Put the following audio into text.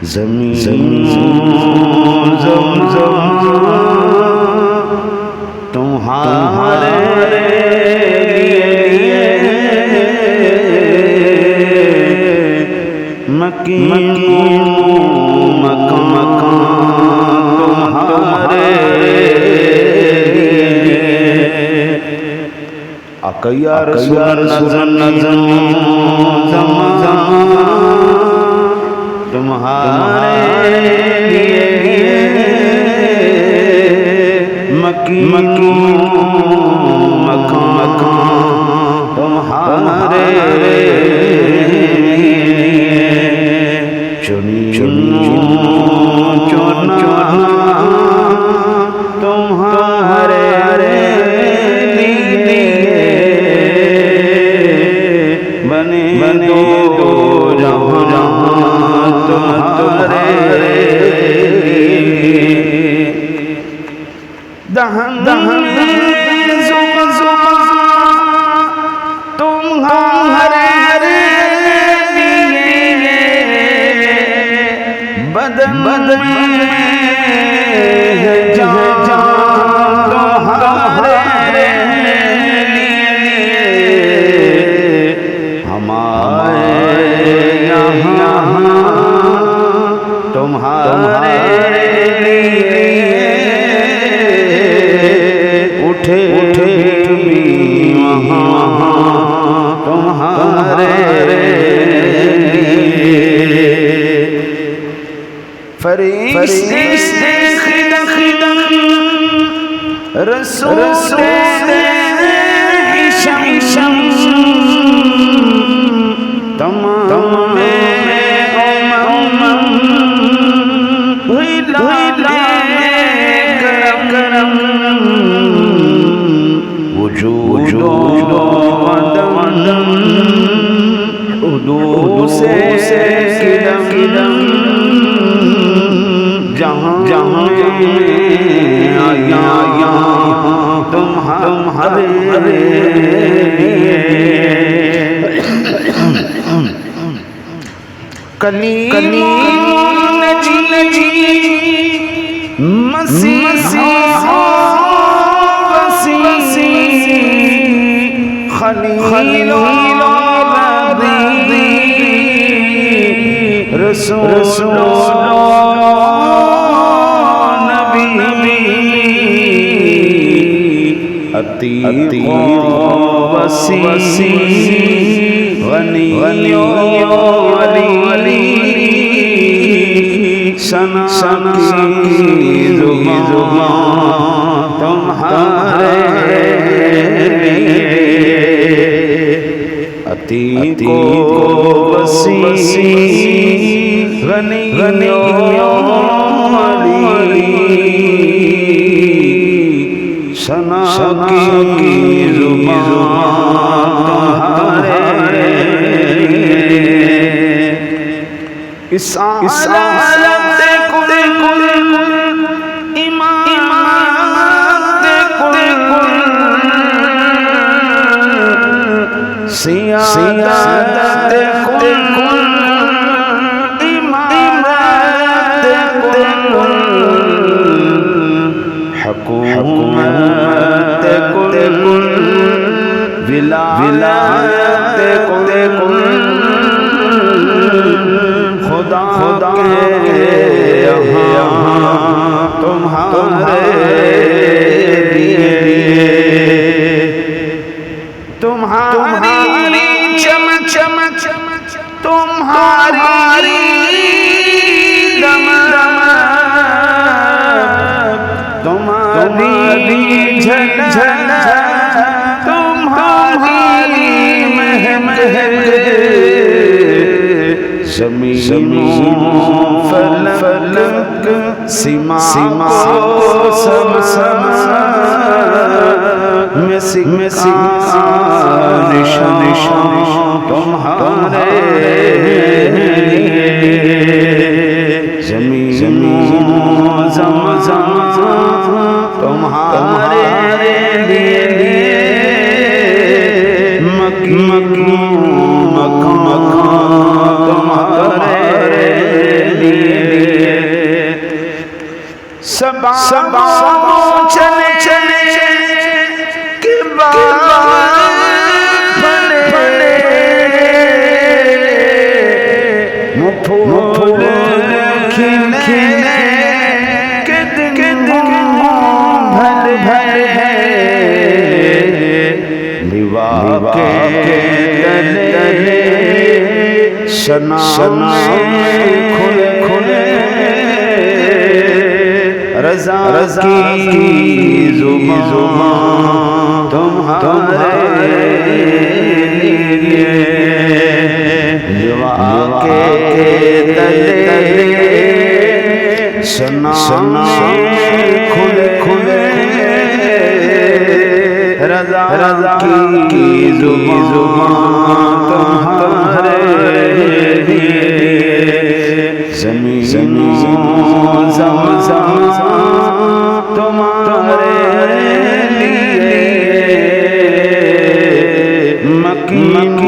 ज़मीन तुम्हारे मकीन मकान तुम्हारे अकैया रसूल नज़र तुम्हारे मकीन मकान तुम्हारे चुनी तुम्हारे बने दो जहाँ तुम्हारे दहन तुम्हारे बदन में तुम्हारे हमारे यहाँ तुम्हारे उठे भी वहाँ तुम्हारे फरिश्ते रसूल हिशम तमाम करम वजूद उदू से किदम जहाँ आया तुम्हारे कलीम नजी मसीह वसी खलील रसूल नबी अतीक वसी गनी अली सना की जुबान तुम्हारे अतीक वसी गनी अली सना की जुबान तुम्हारे इस सियादत कुल इमामत कुल हुकूमत कुल विलायत कुल खुदा के यहाँ तुम्हारे तुम्हारी चमक तुम्हारी दम तुम्हारी झलक तुम्हारी महक ज़मीनों फलक सीमा में निशान तुम्हारे ज़मीनों तुम्हारे मकान तुम्हारे लिए सबा चले चले के फले फूल खिले के दिन भर भर है विवाह के गले सना खुले खुले रज़ा की ज़ुबान तुम्हारे लिए विवाह के गले सना खुले खुले रज़ा की ज़ुबान तुम्हारे ज़मीन तुम्हारे लिए मकीन